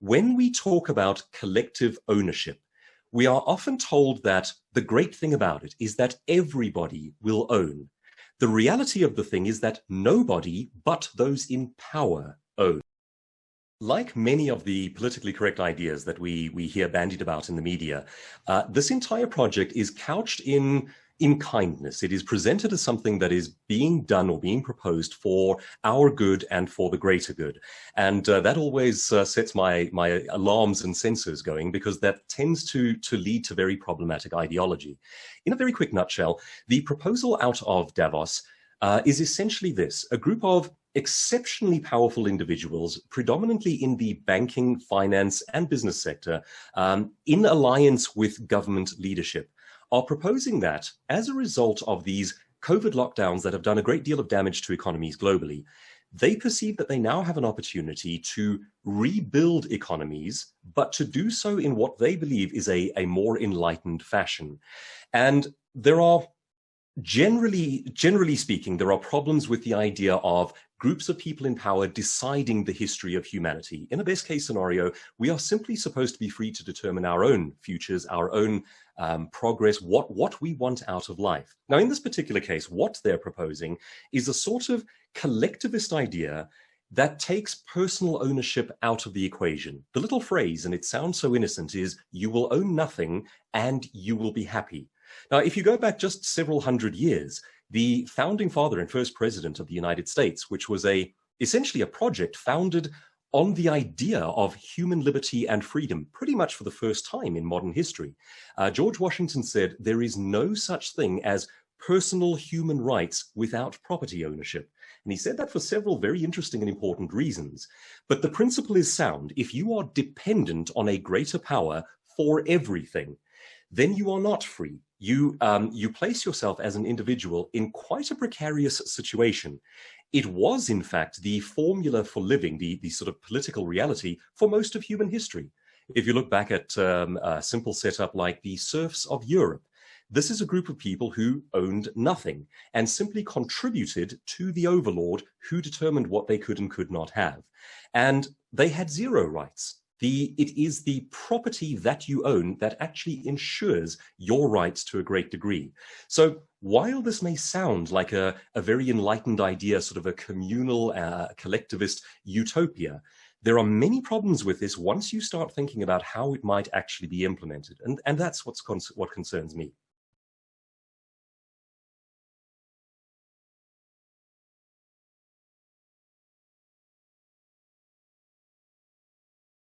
When we talk about collective ownership, we are often told that the great thing about it is that everybody will own. The reality of the thing is that nobody but those in power own. Like many of the politically correct ideas that we hear bandied about in the media, this entire project is couched in kindness. It is presented as something that is being done or being proposed for our good and for the greater good. And that always sets my alarms and sensors going, because that tends to lead to very problematic ideology. In a very quick nutshell, the proposal out of Davos is essentially this: a group of exceptionally powerful individuals, predominantly in the banking, finance, and business sector, in alliance with government leadership, are proposing that as a result of these COVID lockdowns that have done a great deal of damage to economies globally, they perceive that they now have an opportunity to rebuild economies, but to do so in what they believe is a more enlightened fashion. And there are, generally speaking, there are problems with the idea of groups of people in power deciding the history of humanity. In a best case scenario, we are simply supposed to be free to determine our own futures, our own progress, what we want out of life. Now, in this particular case, what they're proposing is a sort of collectivist idea that takes personal ownership out of the equation. The little phrase, and it sounds so innocent, is "you will own nothing and you will be happy." Now, if you go back just several hundred years, the founding father and first president of the United States, which was essentially a project founded on the idea of human liberty and freedom, pretty much for the first time in modern history, George Washington said, "There is no such thing as personal human rights without property ownership." And he said that for several very interesting and important reasons. But the principle is sound. If you are dependent on a greater power for everything, then you are not free. You place yourself as an individual in quite a precarious situation. It was, in fact, the formula for living, the sort of political reality for most of human history. If you look back at a simple setup like the serfs of Europe, this is a group of people who owned nothing and simply contributed to the overlord who determined what they could and could not have. And they had zero rights. It is the property that you own that actually ensures your rights to a great degree. So while this may sound like a very enlightened idea, sort of a communal, collectivist utopia, there are many problems with this once you start thinking about how it might actually be implemented. And that's what concerns me.